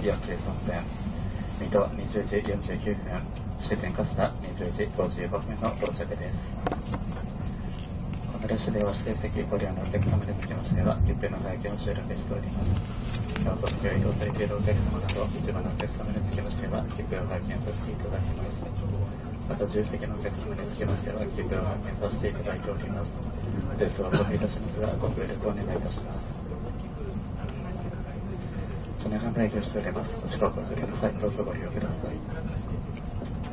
43分、水戸20時49分、終点カスタ20時55分の到着です。この列車では指定席ご利用のお客様につきましては、切符の会計を収録しております。なお、ご利用移動されているお客様など、一部のお客様につきましては、切符を拝見させていただきます。また、重席のお客様につきましては、切符を拝見させていただいております。ですをお送りいたしますが、ご協力お願いいたします。車内販売業しております。お近くお釣りの際、どうぞご利用ください。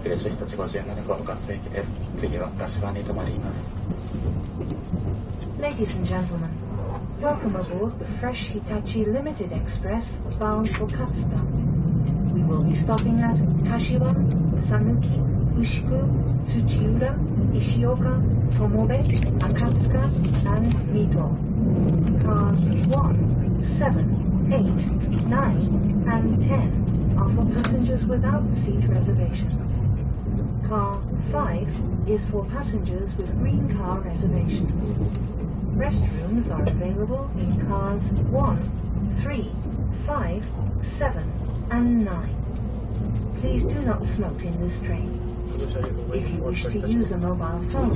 フレッシュ日立57号合併駅です。次はラッシュバーに停まります。Ladies and gentlemen, welcome aboard the Fresh Hitachi Limited Express bound for Katsuta. We will be stopping at Kashiwa, Sanuki, Ushiku, Tsuchiura, Ishioka, Tomobe, Akatsuka, and Mito. Cars 1, 7, 8, 9, and 10 are for passengers without seat reservations. Car 5 is for passengers with green car reservations. Restrooms are available in cars 1, 3, 5, 7, and 9. Please do not smoke in this train. If you wish to use a mobile phone,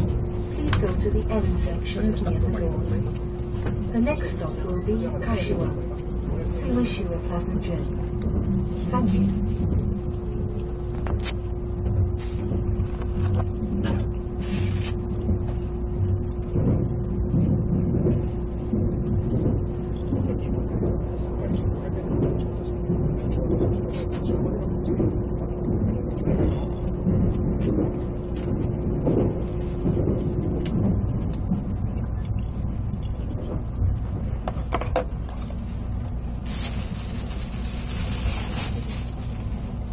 please go to the end sections near the doors. The next stop will be Kashiwa. We wish you a pleasant journey. Thank you. お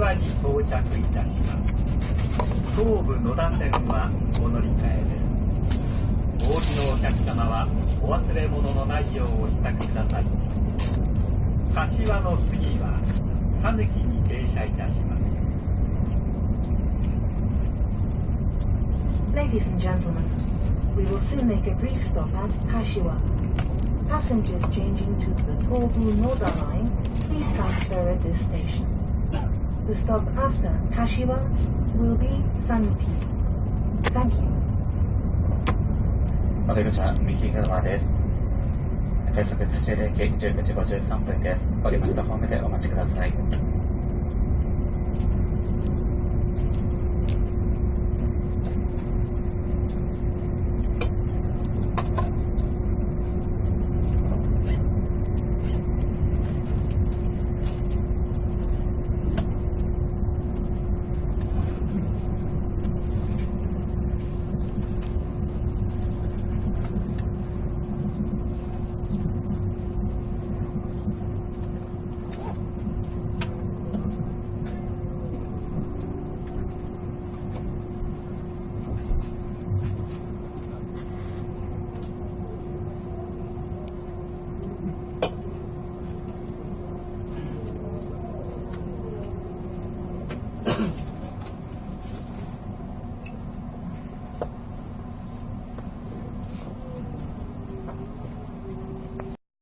柏に到着いたします。東武野田線はお乗り換えです。お降りのお客様はお忘れ物のないようお支度ください。柏の次は讃岐に停車いたします。Ladies and gentlemen, we will soon make a brief stop at Kashiwa. Passengers changing to the Tobu Noda line, please transfer at this station. The stop after Kashiwa will be Sanuki. Thank you. 窓口は右側です。快速土浦駅19時53分です。降りましたホームでお待ちください。